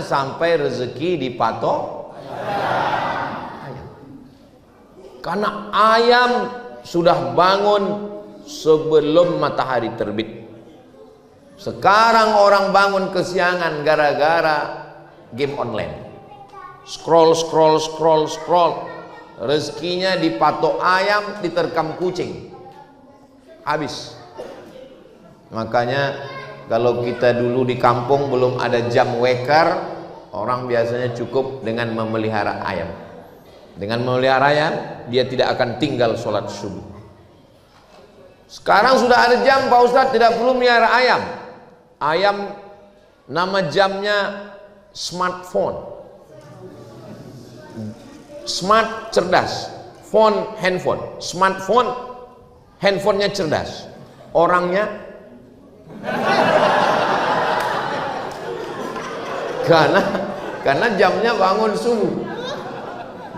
sampai rezeki dipatok ayam. Karena ayam sudah bangun sebelum matahari terbit. Sekarang orang bangun kesiangan gara-gara game online. Scroll. Rezekinya dipatok ayam, diterkam kucing. Habis. Makanya kalau kita dulu di kampung belum ada jam weker, orang biasanya cukup dengan memelihara ayam. Dengan memelihara ayam, dia tidak akan tinggal sholat subuh. Sekarang sudah ada jam, Pak Ustadz, tidak perlu melihara ayam. Ayam, nama jamnya smartphone. Smart, cerdas. Phone, handphone. Smartphone, handphonenya cerdas. Orangnya karena jamnya bangun subuh,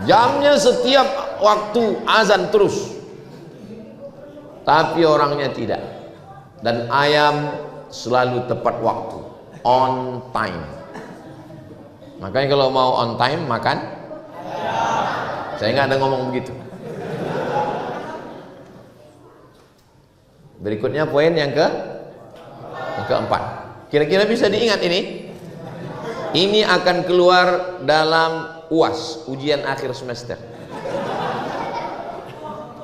jamnya setiap waktu azan terus, tapi orangnya tidak. Dan ayam selalu tepat waktu, on time. Makanya kalau mau on time makan, saya nggak ada ngomong begitu. Berikutnya poin yang keempat. Kira-kira bisa diingat ini? Ini akan keluar dalam UAS, ujian akhir semester.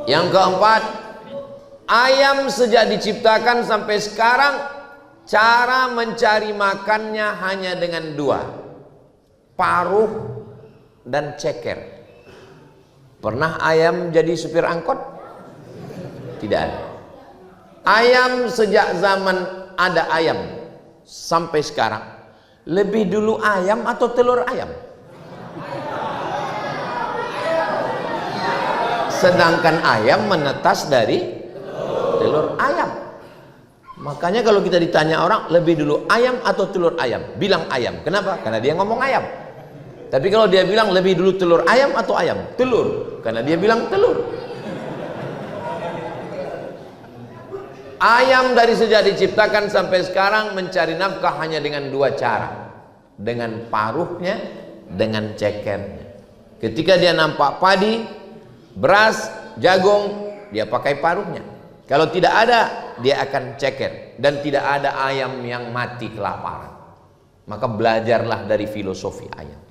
Yang keempat, ayam sejak diciptakan sampai sekarang, cara mencari makannya hanya dengan dua: paruh dan ceker. Pernah ayam jadi supir angkot? Tidak ada. Ayam sejak zaman ada ayam sampai sekarang, lebih dulu ayam atau telur ayam? Sedangkan ayam menetas dari telur ayam. Makanya kalau kita ditanya orang, lebih dulu ayam atau telur ayam? Bilang ayam. Kenapa? Karena dia ngomong ayam. Tapi kalau dia bilang lebih dulu telur ayam atau ayam? Telur. Karena dia bilang telur. Ayam dari sejak diciptakan sampai sekarang mencari nafkah hanya dengan dua cara: dengan paruhnya, dengan cekernya. Ketika dia nampak padi, beras, jagung, dia pakai paruhnya. Kalau tidak ada, dia akan ceker. Dan tidak ada ayam yang mati kelaparan. Maka belajarlah dari filosofi ayam.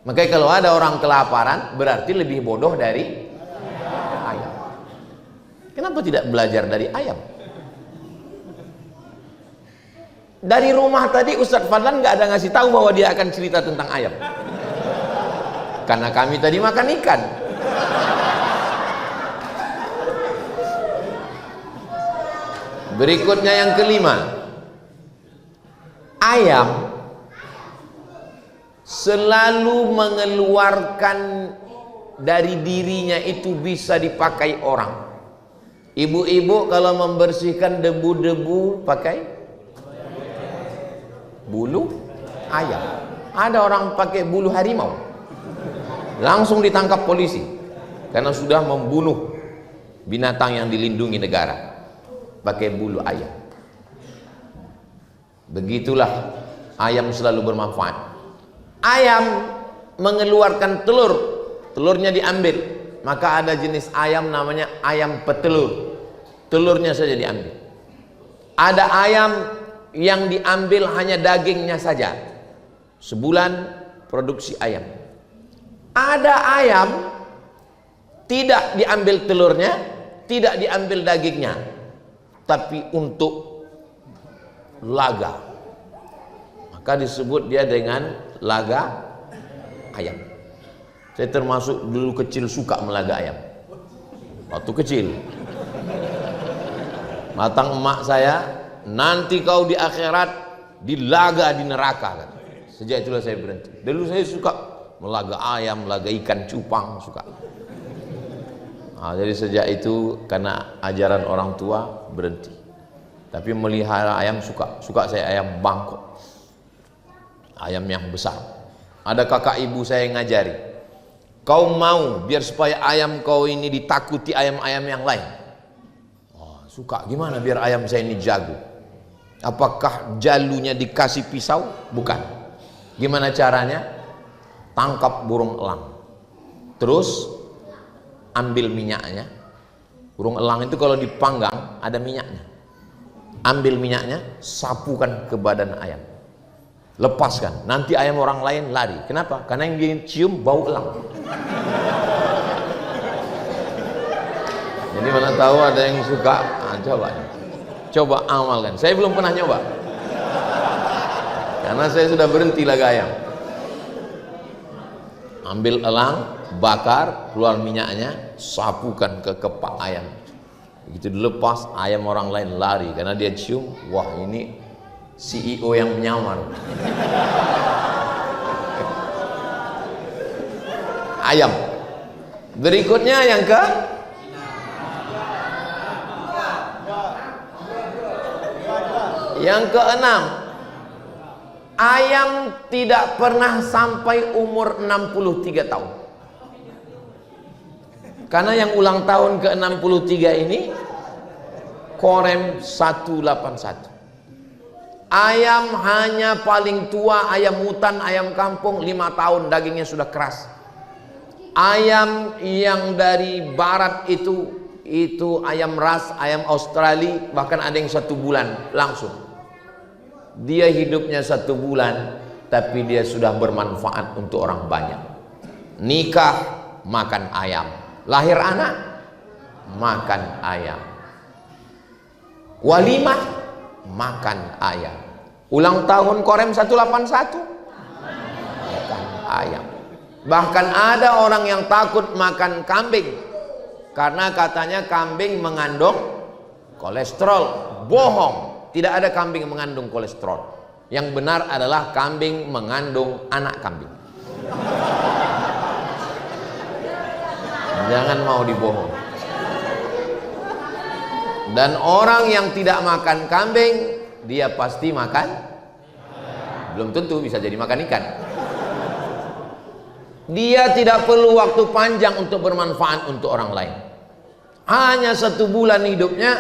Makanya kalau ada orang kelaparan, berarti lebih bodoh dari ayam. Kenapa tidak belajar dari ayam? Dari rumah tadi Ustadz Fadlan nggak ada ngasih tahu bahwa dia akan cerita tentang ayam. Karena kami tadi makan ikan. Berikutnya yang kelima, ayam selalu mengeluarkan dari dirinya itu bisa dipakai orang. Ibu-ibu kalau membersihkan debu-debu pakai bulu ayam. Ada orang pakai bulu harimau, langsung ditangkap polisi karena sudah membunuh binatang yang dilindungi negara pakai bulu ayam. Begitulah ayam selalu bermanfaat. Ayam mengeluarkan telur, telurnya diambil. Maka ada jenis ayam namanya ayam petelur, telurnya saja diambil. Ada ayam yang diambil hanya dagingnya saja, sebulan produksi ayam. Ada ayam tidak diambil telurnya, tidak diambil dagingnya, tapi untuk laga, maka disebut dia dengan laga ayam. Saya termasuk dulu kecil suka melaga ayam. Waktu kecil, matang emak saya, nanti kau di akhirat dilaga di neraka. Sejak itulah saya berhenti. Dulu saya suka melaga ayam, melaga ikan cupang, suka. Nah, jadi sejak itu karena ajaran orang tua berhenti. Tapi melihara ayam suka saya ayam bangkok, ayam yang besar. Ada kakak ibu saya yang ngajari, kau mau biar supaya ayam kau ini ditakuti ayam-ayam yang lain? Oh, suka. Gimana biar ayam saya ini jago? Apakah jalunya dikasih pisau? Bukan. Gimana caranya? Tangkap burung elang, terus ambil minyaknya. Burung elang itu kalau dipanggang ada minyaknya. Ambil minyaknya, sapukan ke badan ayam, lepaskan. Nanti ayam orang lain lari. Kenapa? Karena yang dia cium bau elang. Jadi mana tahu ada yang suka. Coba amalkan. Saya belum pernah nyoba, karena saya sudah berhenti laga ayam. Ambil elang, bakar, keluar minyaknya, sapukan ke kepak ayam. Begitu dilepas, ayam orang lain lari karena dia cium, wah ini CEO yang menyamar. Ayam. Berikutnya yang keenam, ayam tidak pernah sampai umur 63 tahun. Karena yang ulang tahun ke-63 ini Korem 181. Ayam hanya paling tua, ayam hutan, ayam kampung 5 tahun dagingnya sudah keras. Ayam yang dari barat itu ayam ras, ayam Australia, bahkan ada yang 1 bulan langsung. Dia hidupnya 1 bulan, tapi dia sudah bermanfaat untuk orang banyak. Nikah, makan ayam. Lahir anak, makan ayam. Walimah, makan ayam. Ulang tahun Korem 181, makan ayam. Bahkan ada orang yang takut makan kambing karena katanya kambing mengandung kolesterol. Bohong. Tidak ada kambing mengandung kolesterol. Yang benar adalah kambing mengandung anak kambing. Jangan mau dibohong. Dan orang yang tidak makan kambing, dia pasti makan, belum tentu bisa jadi makan ikan. Dia tidak perlu waktu panjang untuk bermanfaat untuk orang lain. Hanya 1 bulan hidupnya,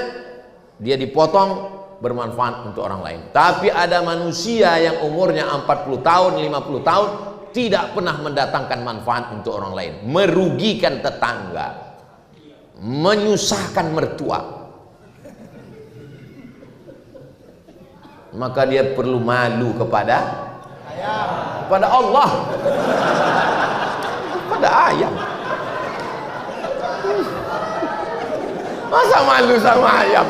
dia dipotong, bermanfaat untuk orang lain. Tapi ada manusia yang umurnya 40 tahun, 50 tahun tidak pernah mendatangkan manfaat untuk orang lain, merugikan tetangga, menyusahkan mertua. Maka dia perlu malu kepada Allah, kepada ayam. Masa malu sama ayam?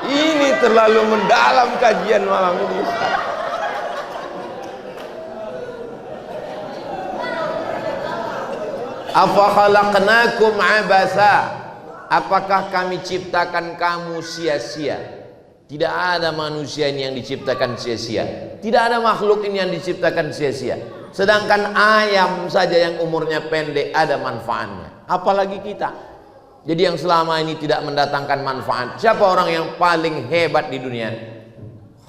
Ini terlalu mendalam kajian malam ini. Afa khalaqnakum abasa? Apakah kami ciptakan kamu sia-sia? Tidak ada manusia ini yang diciptakan sia-sia. Tidak ada makhluk ini yang diciptakan sia-sia. Sedangkan ayam saja yang umurnya pendek ada manfaatnya. Apalagi kita. Jadi yang selama ini tidak mendatangkan manfaat. Siapa orang yang paling hebat di dunia?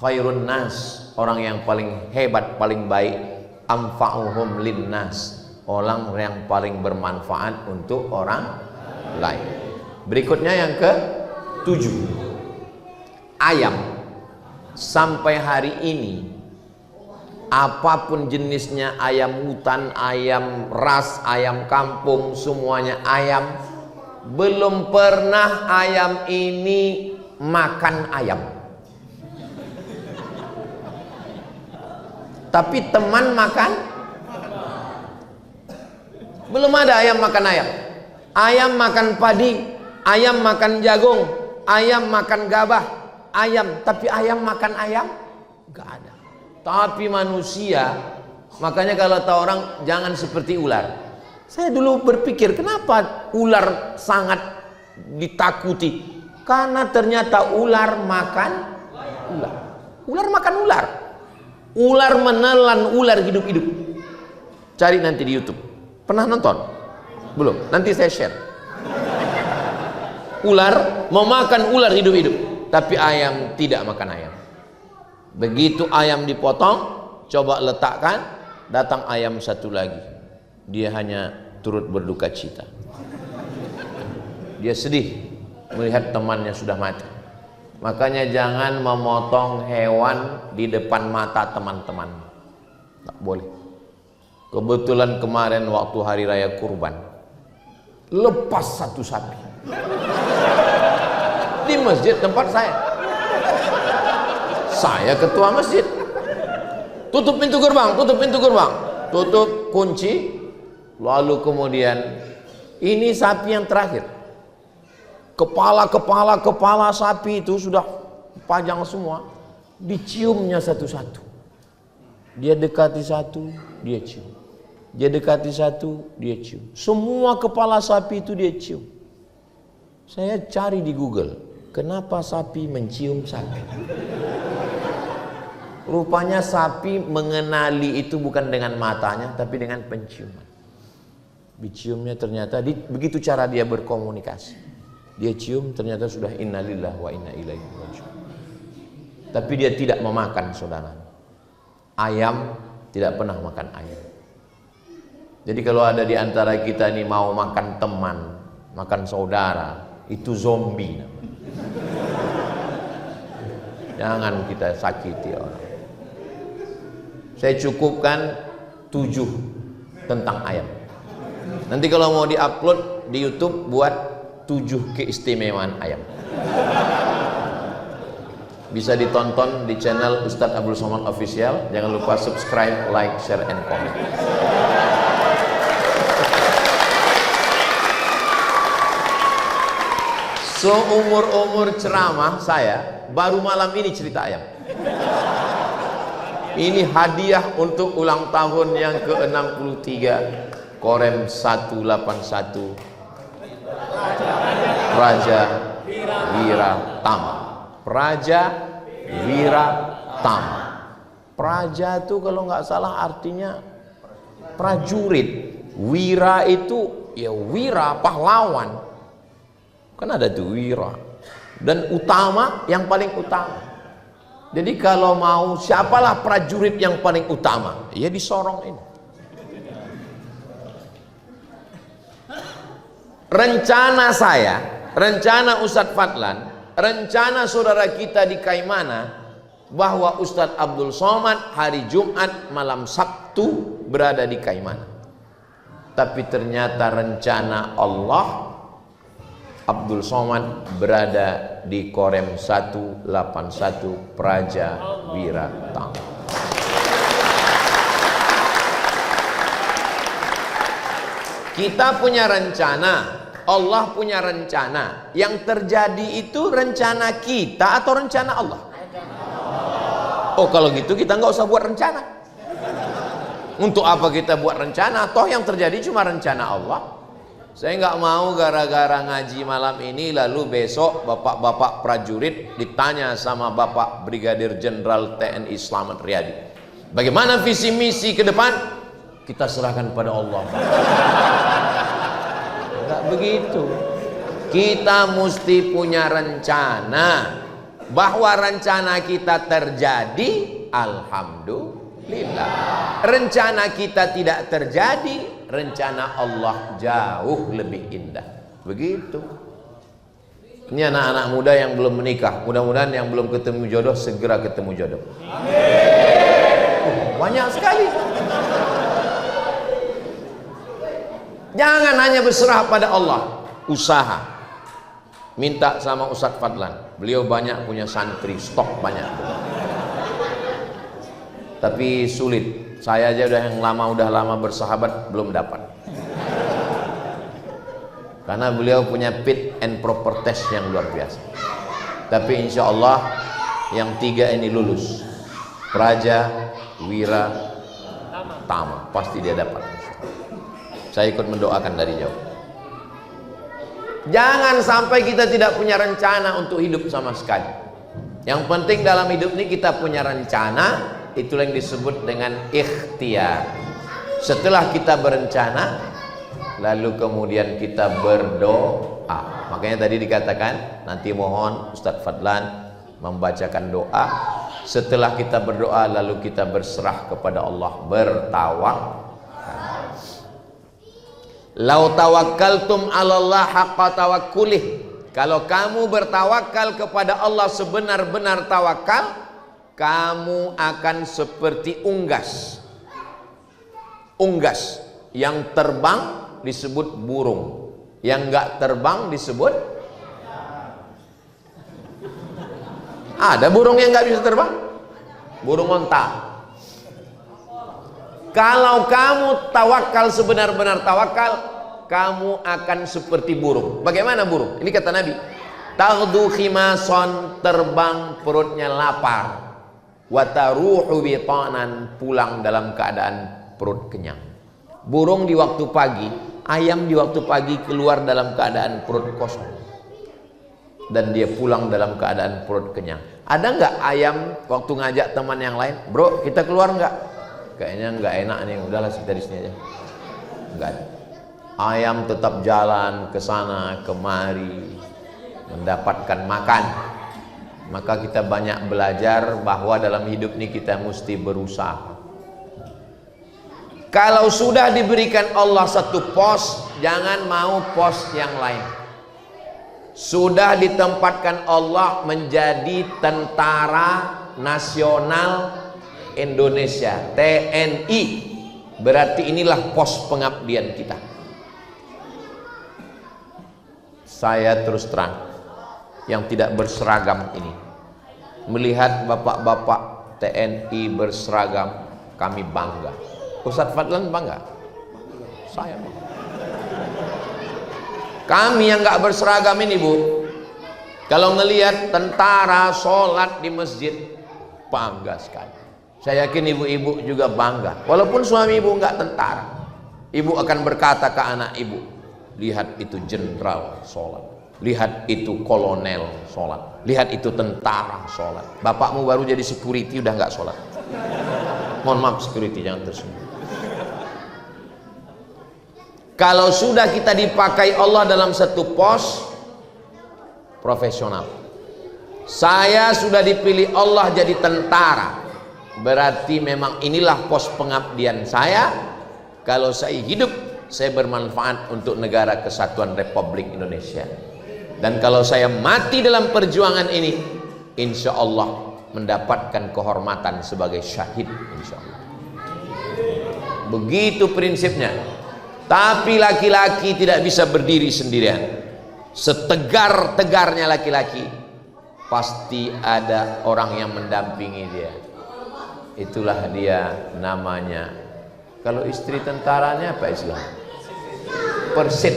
Khairun nas. Orang yang paling hebat, paling baik. Anfa'uhum linnas. Orang yang paling bermanfaat untuk orang lain. Berikutnya yang ke-7. Ayam. Sampai hari ini, apapun jenisnya, ayam hutan, ayam ras, ayam kampung, semuanya ayam. Belum pernah ayam ini makan ayam. Tapi teman makan. Belum ada ayam makan ayam. Ayam makan padi, ayam makan jagung, ayam makan gabah, ayam. Tapi ayam makan ayam? Gak ada. Tapi manusia, makanya kalau tahu orang jangan seperti ular. Saya dulu berpikir kenapa ular sangat ditakuti? Karena ternyata ular makan ular. Ular makan ular. Ular menelan ular hidup-hidup. Cari nanti di YouTube. Pernah nonton? Belum? Nanti saya share. Ular memakan ular hidup-hidup, tapi ayam tidak makan ayam. Begitu ayam dipotong, coba letakkan, datang ayam satu lagi. Dia hanya turut berduka cita. Dia sedih melihat temannya sudah mati. Makanya jangan memotong hewan di depan mata teman-teman. Tak boleh. Kebetulan kemarin waktu hari raya kurban, lepas satu sapi di masjid tempat saya. Saya ketua masjid. Tutup pintu gerbang, tutup pintu gerbang, tutup kunci. Lalu kemudian ini sapi yang terakhir. Kepala sapi itu sudah panjang semua. Diciumnya satu-satu. Dia dekati satu, dia cium. Dia dekati satu, dia cium. Semua kepala sapi itu dia cium. Saya cari di Google, kenapa sapi mencium sapi? Rupanya sapi mengenali itu bukan dengan matanya, tapi dengan penciuman. Diciumnya ternyata, begitu cara dia berkomunikasi. Dia cium ternyata sudah innalillahi wa inna ilaihi raji'un. Tapi dia tidak memakan, saudara. Ayam tidak pernah makan ayam. Jadi kalau ada di antara kita ini mau makan teman, makan saudara, itu zombie namanya. Jangan kita sakiti orang. Saya cukupkan 7 tentang ayam. Nanti kalau mau diupload di YouTube, buat 7 keistimewaan ayam. Bisa ditonton di channel Ustadz Abdul Somad Official. Jangan lupa subscribe, like, share, and comment. Seumur-umur ceramah saya, baru malam ini cerita ayam. Ini hadiah untuk ulang tahun yang ke-63 Korem 181 Praja Wiratama. Praja Wiratama. Praja itu kalau nggak salah artinya prajurit. Wira itu ya wira, pahlawan. Kan ada tuh wira. Dan utama, yang paling utama. Jadi kalau mau siapalah prajurit yang paling utama? Ya di Sorong ini. Rencana saya, rencana Ustadz Fadlan, rencana saudara kita di Kaimana, bahwa Ustadz Abdul Somad hari Jumat malam Sabtu berada di Kaimana. Tapi ternyata rencana Allah, Abdul Somad berada di Korem 181 Praja Wiratama. Kita punya rencana, Allah punya rencana. Yang terjadi itu rencana kita atau rencana Allah? Oh kalau gitu kita nggak usah buat rencana. Untuk apa kita buat rencana? Toh yang terjadi cuma rencana Allah. Saya nggak mau gara-gara ngaji malam ini lalu besok bapak-bapak prajurit ditanya sama Bapak Brigadir Jenderal TNI Slamet Riyadi, bagaimana visi misi ke depan? Kita serahkan pada Allah. Nggak begitu. Kita mesti punya rencana. Bahwa rencana kita terjadi, alhamdulillah. Rencana kita tidak terjadi, rencana Allah jauh lebih indah. Begitu. Ini anak-anak muda yang belum menikah, mudah-mudahan yang belum ketemu jodoh segera ketemu jodoh. Banyak sekali. Jangan hanya berserah pada Allah, usaha. Minta sama Ustadz Fadlan, beliau banyak punya santri, stok banyak. Tapi sulit. Saya aja udah lama bersahabat belum dapat. Karena beliau punya fit and proper test yang luar biasa. Tapi insya Allah yang 3 ini lulus. Praja Wiratama, pasti dia dapat. Saya ikut mendoakan dari jauh. Jangan sampai kita tidak punya rencana untuk hidup sama sekali. Yang penting dalam hidup ini kita punya rencana. Itulah yang disebut dengan ikhtiar. Setelah kita berencana, lalu kemudian kita berdoa. Makanya tadi dikatakan nanti mohon Ustadz Fadlan membacakan doa. Setelah kita berdoa lalu kita berserah kepada Allah, bertawakal. Lau tawakkaltum 'alallah haqqa tawakkulih. Kalau kamu bertawakal kepada Allah sebenar-benar tawakal, kamu akan seperti unggas unggas. Yang terbang disebut burung, yang nggak terbang disebut, ada burung yang nggak bisa terbang, burung onta. Kalau kamu tawakal, sebenar-benar tawakal, kamu akan seperti burung. Bagaimana burung? Ini kata Nabi, taghdu khimason, terbang perutnya lapar, wataruhu bitanan, pulang dalam keadaan perut kenyang. Burung di waktu pagi, ayam di waktu pagi keluar dalam keadaan perut kosong, dan dia pulang dalam keadaan perut kenyang. Ada nggak ayam waktu ngajak teman yang lain, bro kita keluar nggak? Kayaknya nggak enak nih, udahlah kita di sini aja. Nggak ada. Ayam tetap jalan ke sana kemari mendapatkan makan. Maka kita banyak belajar bahwa dalam hidup ini kita mesti berusaha. Kalau sudah diberikan Allah satu pos, jangan mau pos yang lain. Sudah ditempatkan Allah menjadi tentara nasional Indonesia, TNI, berarti inilah pos pengabdian kita. Saya terus terang, yang tidak berseragam ini, melihat bapak-bapak TNI berseragam, kami bangga. Ustadz Fadlan bangga, saya bangga. Kami yang nggak berseragam ini, Bu, kalau ngelihat tentara sholat di masjid, bangga sekali. Saya yakin ibu-ibu juga bangga. Walaupun suami ibu nggak tentara, ibu akan berkata ke anak ibu, lihat itu jenderal sholat, lihat itu kolonel sholat, lihat itu tentara sholat. Bapakmu baru jadi security udah nggak sholat. Mohon maaf security, jangan tersinggung. Kalau sudah kita dipakai Allah dalam satu pos profesional, saya sudah dipilih Allah jadi tentara, berarti memang inilah pos pengabdian saya. Kalau saya hidup, saya bermanfaat untuk negara kesatuan Republik Indonesia. Dan kalau saya mati dalam perjuangan ini, insya Allah mendapatkan kehormatan sebagai syahid, insya Allah. Begitu prinsipnya. Tapi laki-laki tidak bisa berdiri sendirian. Setegar-tegarnya laki-laki, pasti ada orang yang mendampingi dia. Itulah dia namanya. Kalau istri tentaranya apa Islam? Persib.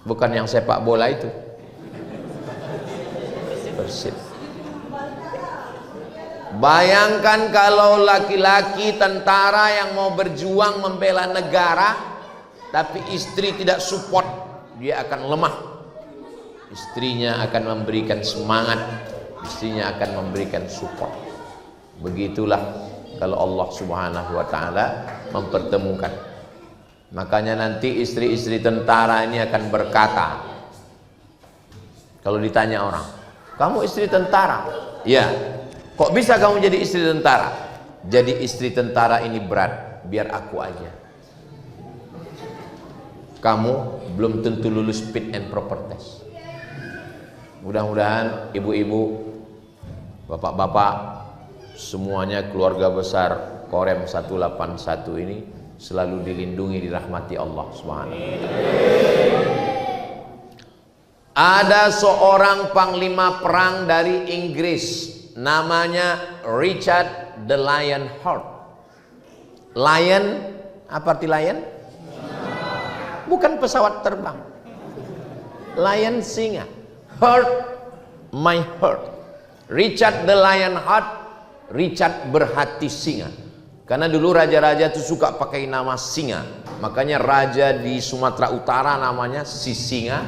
Bukan yang sepak bola itu. Persib. Bayangkan kalau laki-laki tentara yang mau berjuang membela negara, tapi istri tidak support, dia akan lemah. Istrinya akan memberikan semangat, istrinya akan memberikan support. Begitulah kalau Allah Subhanahu wa taala mempertemukan. Makanya nanti istri-istri tentara ini akan berkata, kalau ditanya orang, kamu istri tentara? Ya. Kok bisa kamu jadi istri tentara? Jadi istri tentara ini berat, biar aku aja. Kamu belum tentu lulus fit and proper test. Mudah-mudahan ibu-ibu, bapak-bapak, semuanya keluarga besar Korem 181 ini selalu dilindungi, dirahmati Allah Subhanahu wa taala. Ada seorang panglima perang dari Inggris, namanya Richard the Lionheart. Lion, apa arti lion? Bukan pesawat terbang. Lion singa. Heart, my heart. Richard the Lionheart, Richard berhati singa. Karena dulu raja-raja itu suka pakai nama singa. Makanya raja di Sumatera Utara namanya si Singa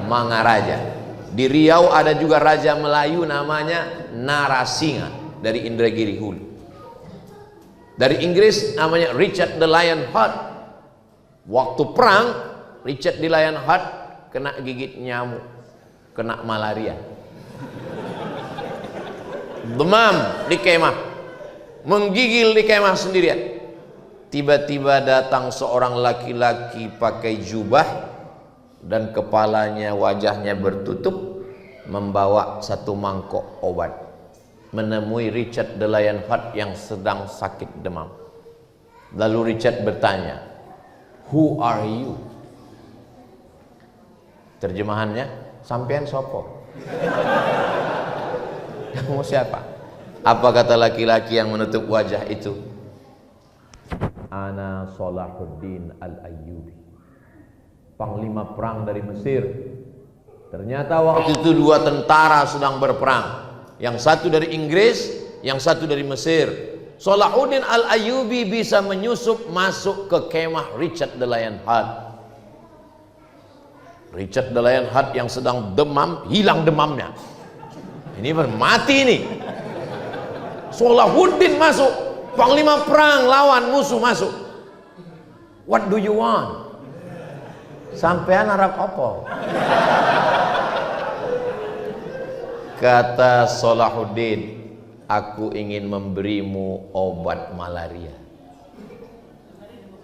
Mangaraja. Di Riau ada juga raja Melayu namanya Narasinga dari Indragiri Hulu. Dari Inggris namanya Richard the Lionheart. Waktu perang Richard the Lionheart kena gigit nyamuk, kena malaria, demam di kemah, menggigil di kemah sendirian. Tiba-tiba datang seorang laki-laki pakai jubah dan kepalanya, wajahnya bertutup, membawa satu mangkok obat, menemui Richard the Lionheart yang sedang sakit demam. Lalu Richard bertanya, "Who are you?" Terjemahannya, "Sampean sopo?" Kamu siapa? Apa kata laki-laki yang menutup wajah itu? "Ana Salahuddin Al-Ayyubi, panglima perang dari Mesir." Ternyata waktu itu dua tentara sedang berperang. Yang satu dari Inggris, yang satu dari Mesir. Salahuddin Al-Ayyubi bisa menyusup masuk ke kemah Richard the Lionheart. Richard the Lionheart yang sedang demam, hilang demamnya. Ini mati ini. Salahuddin masuk, panglima perang lawan musuh masuk. "What do you want?" "Sampean Arab apa?" Kata Salahuddin, "Aku ingin memberimu obat malaria.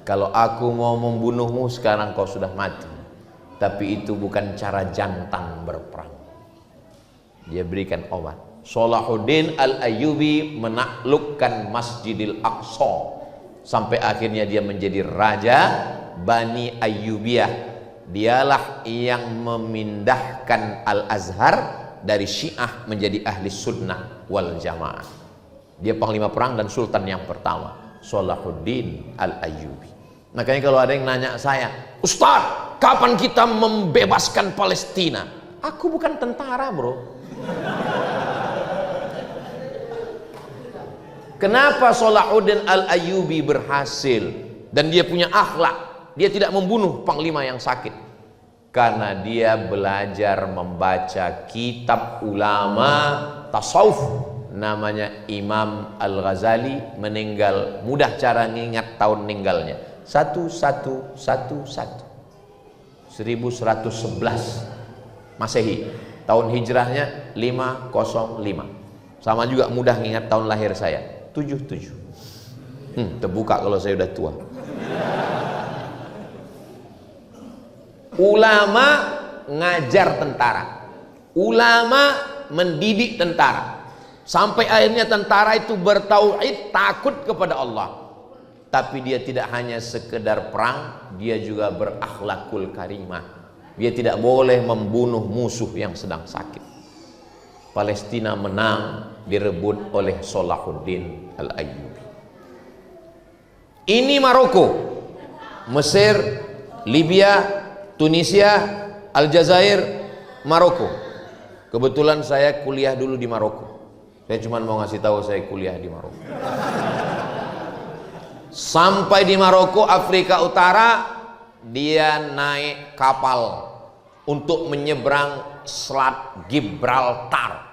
Kalau aku mau membunuhmu sekarang kau sudah mati. Tapi itu bukan cara jantan berperang." Dia berikan obat. Salahuddin Al-Ayyubi menaklukkan Masjidil Aqsa sampai akhirnya dia menjadi raja Bani Ayyubiyah. Dialah yang memindahkan Al-Azhar dari Syiah menjadi ahli sunnah wal jamaah. Dia panglima perang dan sultan yang pertama, Salahuddin Al-Ayyubi. Makanya kalau ada yang nanya saya, "Ustaz, kapan kita membebaskan Palestina?" Aku bukan tentara, bro. Kenapa Salahuddin Al-Ayyubi berhasil dan dia punya akhlak? Dia tidak membunuh panglima yang sakit. Karena dia belajar membaca kitab ulama tasawuf, namanya Imam Al-Ghazali, meninggal. Mudah cara ngingat tahun meninggalnya, 1111 Masehi. Tahun hijrahnya 505. Sama juga mudah ngingat tahun lahir saya, 77. Terbuka kalau saya udah tua. Ulama ngajar tentara, ulama mendidik tentara, sampai akhirnya tentara itu bertauhid, takut kepada Allah. Tapi dia tidak hanya sekedar perang, dia juga berakhlakul karimah. Dia tidak boleh membunuh musuh yang sedang sakit. Palestina menang, direbut oleh Salahuddin Al-Ayyubi. Ini Maroko, Mesir, Libya, Tunisia, Aljazair, Maroko. Kebetulan saya kuliah dulu di Maroko. Saya cuma mau ngasih tahu saya kuliah di Maroko. Sampai di Maroko, Afrika Utara, dia naik kapal untuk menyeberang Selat Gibraltar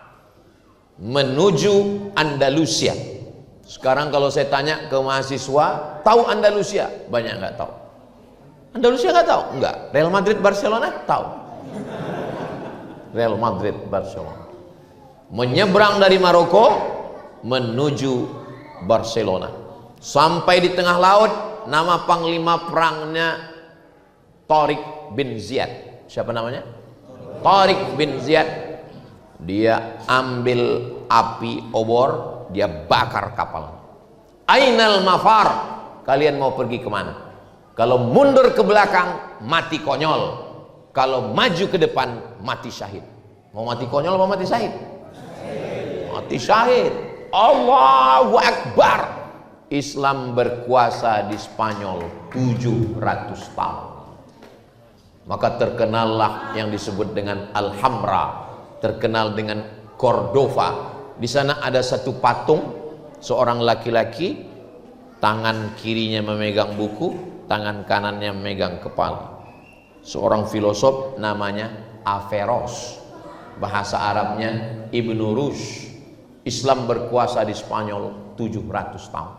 menuju Andalusia. Sekarang kalau saya tanya ke mahasiswa, tahu Andalusia? Banyak nggak tahu. Andalusia nggak tahu? Enggak. Real Madrid Barcelona tahu. Real Madrid Barcelona. Menyeberang dari Maroko menuju Barcelona. Sampai di tengah laut, nama panglima perangnya Tariq bin Ziyad. Siapa namanya? Tariq bin Ziyad. Dia ambil api obor, dia bakar kapal. Ainal mafar, kalian mau pergi kemana? Kalau mundur ke belakang, mati konyol. Kalau maju ke depan, mati syahid. Mau mati konyol mau mati syahid? Mati syahid. Allahu Akbar. Islam berkuasa di Spanyol 700 tahun. Maka terkenallah yang disebut dengan Alhambra, terkenal dengan Cordova. Di sana ada satu patung, seorang laki-laki, tangan kirinya memegang buku, tangan kanannya memegang kepala. Seorang filosof namanya Averroes, bahasa Arabnya Ibnu Rushd. Islam berkuasa di Spanyol 700 tahun.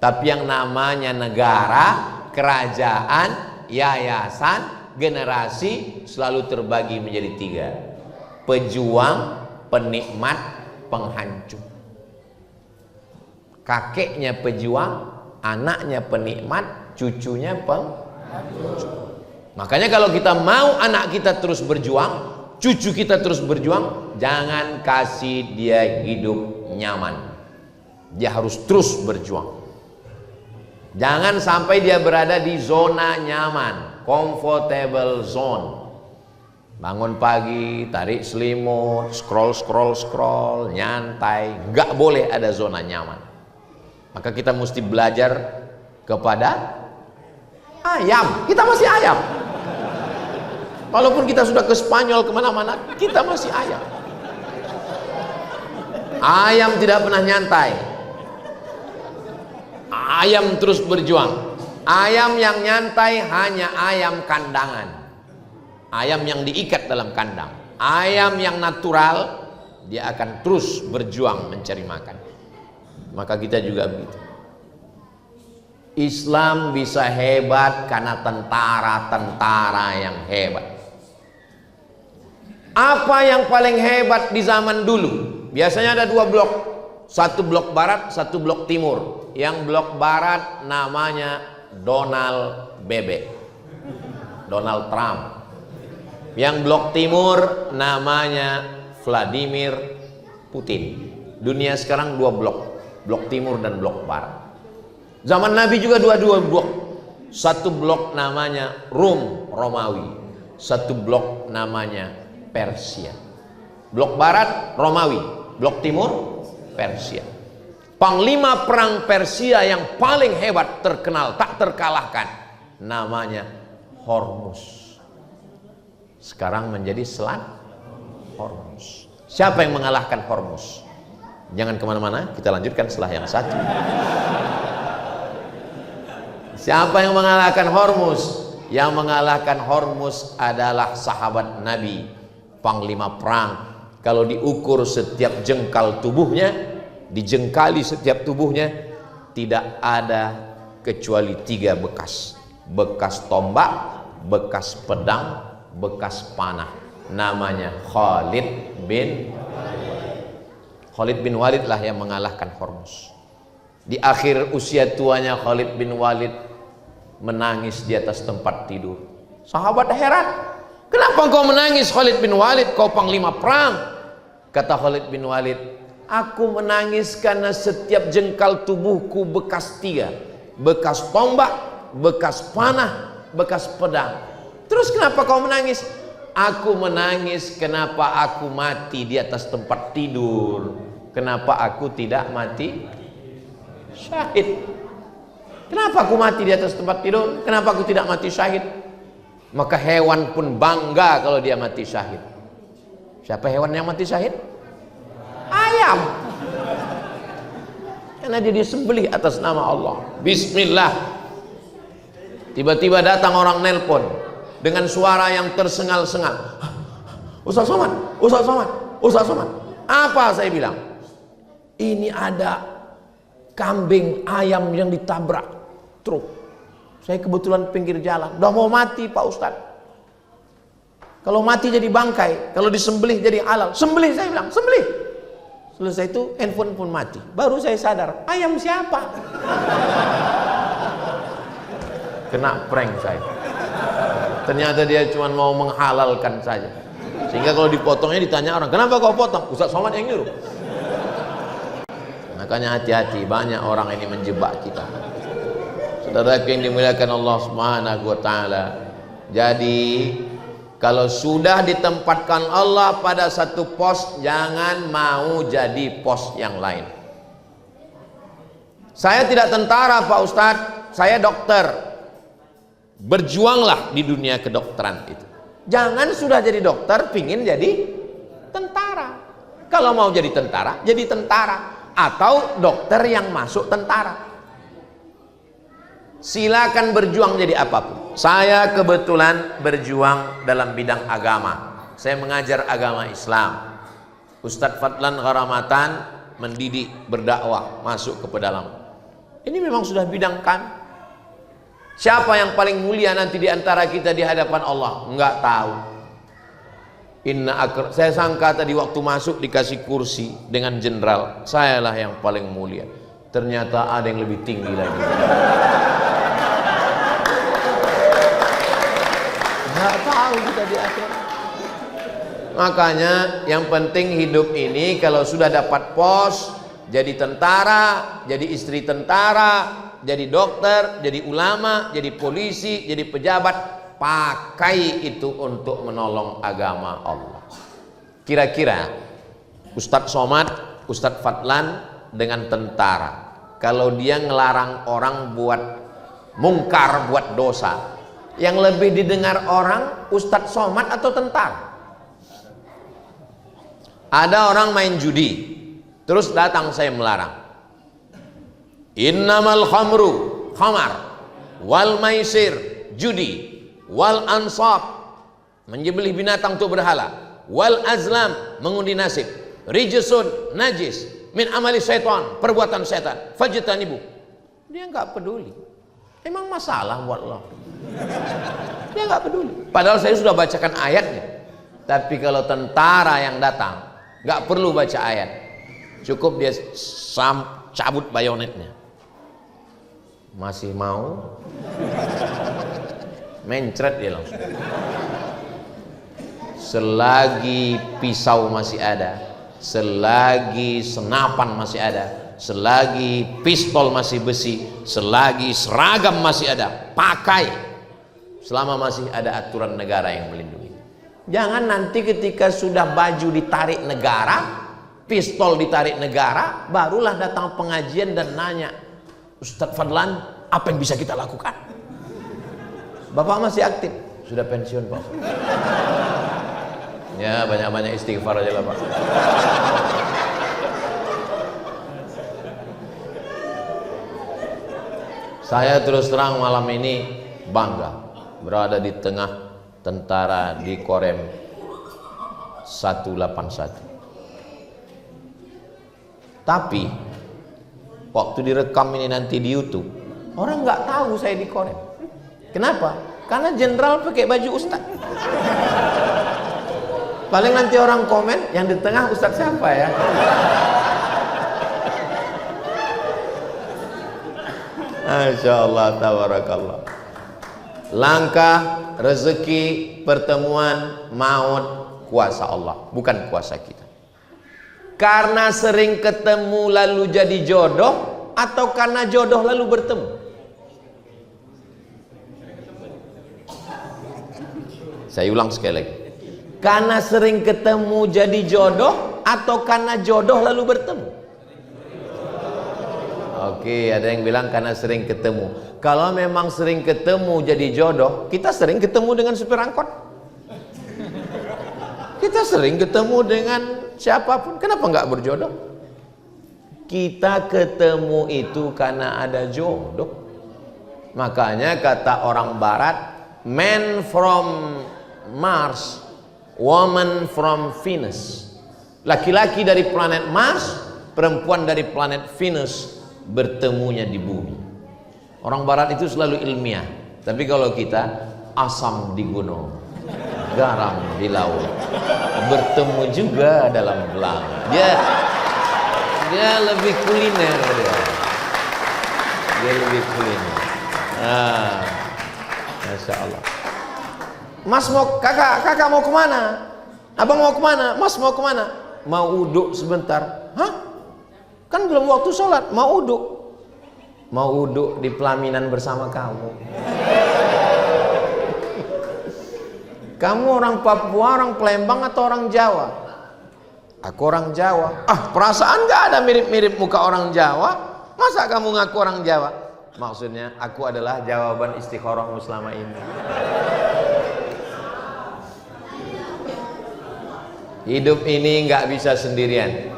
Tapi yang namanya negara, kerajaan, yayasan, generasi selalu terbagi menjadi 3. Pejuang, penikmat, penghancur. Kakeknya pejuang, anaknya penikmat, cucunya penghancur. Makanya kalau kita mau anak kita terus berjuang, cucu kita terus berjuang, jangan kasih dia hidup nyaman. Dia harus terus berjuang. Jangan sampai dia berada di zona nyaman, comfortable zone. Bangun pagi, tarik selimut, scroll, nyantai. Nggak boleh ada zona nyaman. Maka kita mesti belajar kepada ayam. Kita masih ayam. Walaupun kita sudah ke Spanyol kemana-mana, kita masih ayam. Ayam tidak pernah nyantai. Ayam terus berjuang. Ayam yang nyantai hanya ayam kandangan. Ayam yang diikat dalam kandang. Ayam yang natural, dia akan terus berjuang mencari makan. Maka kita juga begitu. Islam bisa hebat karena tentara-tentara yang hebat. Apa yang paling hebat di zaman dulu? Biasanya ada dua blok. Satu blok barat, satu blok timur. Yang blok barat namanya Donald Bebek, Donald Trump. Yang blok timur namanya Vladimir Putin. Dunia sekarang dua blok, blok timur dan blok barat. Zaman Nabi juga dua blok. Satu blok namanya Romawi, satu blok namanya Persia. Blok barat Romawi, blok timur Persia. Panglima perang Persia yang paling hebat, terkenal, tak terkalahkan, namanya Hormuz. Sekarang menjadi Selat Hormuz. Siapa yang mengalahkan Hormuz? Jangan kemana-mana, kita lanjutkan setelah yang satu. Siapa yang mengalahkan Hormuz? Yang mengalahkan Hormuz adalah sahabat Nabi, panglima perang. Kalau diukur setiap jengkal tubuhnya, dijengkali setiap tubuhnya, tidak ada kecuali 3 bekas. Bekas tombak, bekas pedang, bekas panah. Namanya Khalid bin Walid lah yang mengalahkan Hormuz. Di akhir usia tuanya Khalid bin Walid menangis di atas tempat tidur. Sahabat heran, kenapa engkau menangis Khalid bin Walid, kau panglima perang? Kata Khalid bin Walid, aku menangis karena setiap jengkal tubuhku bekas 3. Bekas tombak, bekas panah, bekas pedang. Terus kenapa kau menangis? Aku menangis kenapa aku mati di atas tempat tidur. Kenapa aku tidak mati syahid? Kenapa aku mati di atas tempat tidur? Kenapa aku tidak mati syahid? Maka hewan pun bangga kalau dia mati syahid. Siapa hewan yang mati syahid? Ayam. Karena dia disembelih atas nama Allah. Bismillah. Tiba-tiba datang orang nelpon dengan suara yang tersengal-sengal. Ustaz Somad. Apa saya bilang? Ini ada kambing ayam yang ditabrak truk. Saya kebetulan pinggir jalan, udah mau mati Pak Ustadz. Kalau mati jadi bangkai, kalau disembelih jadi halal. Sembelih, saya bilang, sembelih. Selesai itu handphone pun mati. Baru saya sadar, ayam siapa? Kena prank saya. Ternyata dia cuma mau menghalalkan saja. Sehingga kalau dipotongnya ditanya orang, kenapa kau potong? Ustaz Somad yang nyuruh. Makanya hati-hati, banyak orang ini menjebak kita. Saudara yang dimuliakan Allah Subhanahu wa taala. Jadi kalau sudah ditempatkan Allah pada satu pos, jangan mau jadi pos yang lain. Saya tidak tentara Pak Ustadz, saya dokter. Berjuanglah di dunia kedokteran itu. Jangan sudah jadi dokter pingin jadi tentara. Kalau mau jadi tentara, jadi tentara. Atau dokter yang masuk tentara. Silakan berjuang jadi apapun. Saya kebetulan berjuang dalam bidang agama. Saya mengajar agama Islam. Ustadz Fadlan Gharamatan mendidik, berdakwah, masuk ke pedalam. Ini memang sudah bidang kami. Siapa yang paling mulia nanti di antara kita di hadapan Allah? Enggak tahu. Saya sangka tadi waktu masuk dikasih kursi dengan jenderal, sayalah yang paling mulia. Ternyata ada yang lebih tinggi lagi. Enggak tahu kita di akhirat. Makanya yang penting hidup ini kalau sudah dapat pos, jadi tentara, jadi istri tentara, jadi dokter, jadi ulama, jadi polisi, jadi pejabat, pakai itu untuk menolong agama Allah. Kira-kira Ustadz Somad, Ustadz Fadlan dengan tentara, kalau dia ngelarang orang buat mungkar, buat dosa, yang lebih didengar orang Ustadz Somad atau tentara? Ada orang main judi, terus datang saya melarang. Innamal khamru, khamar, wal maisir, judi, wal ansab, menyembelih binatang untuk berhala, wal azlam, mengundi nasib, rijsun, najis, min amali syaitan, perbuatan setan, fajtanibu. Dia nggak peduli. Emang masalah buat Allah? Dia nggak peduli. Padahal saya sudah bacakan ayatnya. Tapi kalau tentara yang datang, nggak perlu baca ayat, cukup dia cabut bayonetnya. Masih mau? Mencret dia langsung. Selagi pisau masih ada, selagi senapan masih ada, selagi pistol masih besi, selagi seragam masih ada, pakai. Selama masih ada aturan negara yang melindungi. Jangan nanti ketika sudah baju ditarik negara, pistol ditarik negara, barulah datang pengajian dan nanya, Ustadz Fadlan, apa yang bisa kita lakukan? Bapak masih aktif? Sudah pensiun, Pak. Ya, banyak-banyak istighfar aja lah, Pak. Saya terus terang malam ini bangga berada di tengah tentara di Korem 181. Tapi waktu direkam ini nanti di YouTube, orang nggak tahu saya di Korem. Kenapa? Karena jenderal pakai baju ustadz. Paling nanti orang komen, yang di tengah ustadz siapa ya? Masya Allah, tabarakallah. Langkah, rezeki, pertemuan, maut, kuasa Allah, bukan kuasa kita. Karena sering ketemu lalu jadi jodoh, atau karena jodoh lalu bertemu? Saya ulang sekali lagi. Karena sering ketemu jadi jodoh, atau karena jodoh lalu bertemu? Oke, ada yang bilang karena sering ketemu. Kalau memang sering ketemu jadi jodoh, kita sering ketemu dengan supir angkot. Kita sering ketemu dengan siapapun. Kenapa nggak berjodoh? Kita ketemu itu karena ada jodoh. Makanya kata orang barat, man from Mars, woman from Venus. Laki-laki dari planet Mars, perempuan dari planet Venus, bertemunya di bumi. Orang barat itu selalu ilmiah. Tapi kalau kita, asam di gunung, garam di laut, bertemu juga dalam belang. Dia lebih kuliner dia lebih kuliner. Masya Allah. Mas mau, kakak mau kemana? Abang mau kemana? Mas mau kemana? Mau uduk sebentar. Hah? Kan belum waktu sholat, mau uduk. Mau uduk di pelaminan bersama kamu. Kamu orang Papua, orang Palembang atau orang Jawa? Aku orang Jawa. Perasaan gak ada mirip-mirip muka orang Jawa. Masa kamu ngaku orang Jawa? Maksudnya aku adalah jawaban istikharahmu selama ini. Hidup ini nggak bisa sendirian.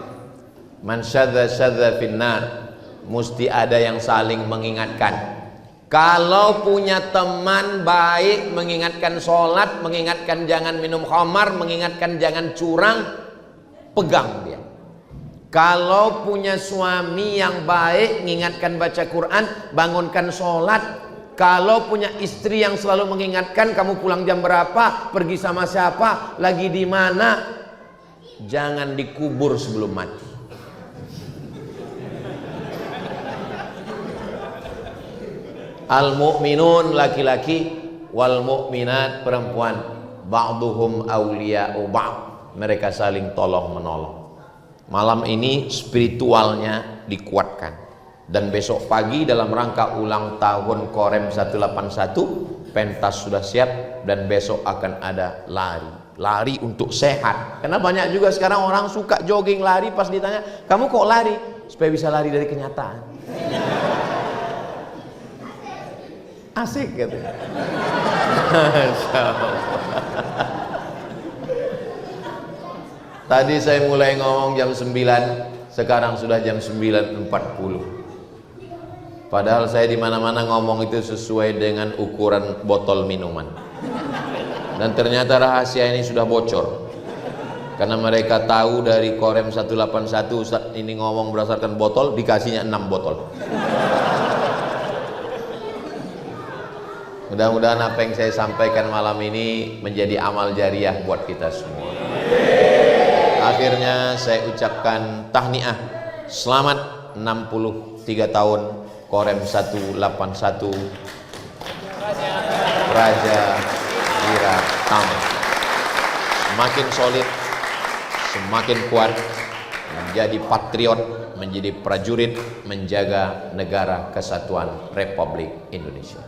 Man syadza syadza finnar. Mesti ada yang saling mengingatkan. Kalau punya teman baik, mengingatkan sholat, mengingatkan jangan minum khamar, mengingatkan jangan curang, pegang dia. Kalau punya suami yang baik, mengingatkan baca Quran, bangunkan sholat. Kalau punya istri yang selalu mengingatkan kamu pulang jam berapa, pergi sama siapa, lagi di mana, jangan dikubur sebelum mati. Al-mu'minun laki-laki, wal mu'minat perempuan, ba'duhum awliya'u ba'd, mereka saling tolong menolong. Malam ini spiritualnya dikuatkan. Dan besok pagi dalam rangka ulang tahun Korem 181, pentas sudah siap dan besok akan ada lari untuk sehat. Karena banyak juga sekarang orang suka jogging, lari, pas ditanya, "Kamu kok lari?" Supaya bisa lari dari kenyataan. Asik gitu. Tadi saya mulai ngomong jam 9, sekarang sudah jam 9.40. Padahal saya di mana-mana ngomong itu sesuai dengan ukuran botol minuman. Dan ternyata rahasia ini sudah bocor. Karena mereka tahu dari Korem 181 Ustaz ini ngomong berdasarkan botol, dikasihnya 6 botol. Mudah-mudahan apa yang saya sampaikan malam ini menjadi amal jariah buat kita semua. Akhirnya saya ucapkan tahniah, selamat 63 tahun Korem 181 Raja Wiratama. Semakin solid, semakin kuat, menjadi patriot, menjadi prajurit, menjaga negara kesatuan Republik Indonesia.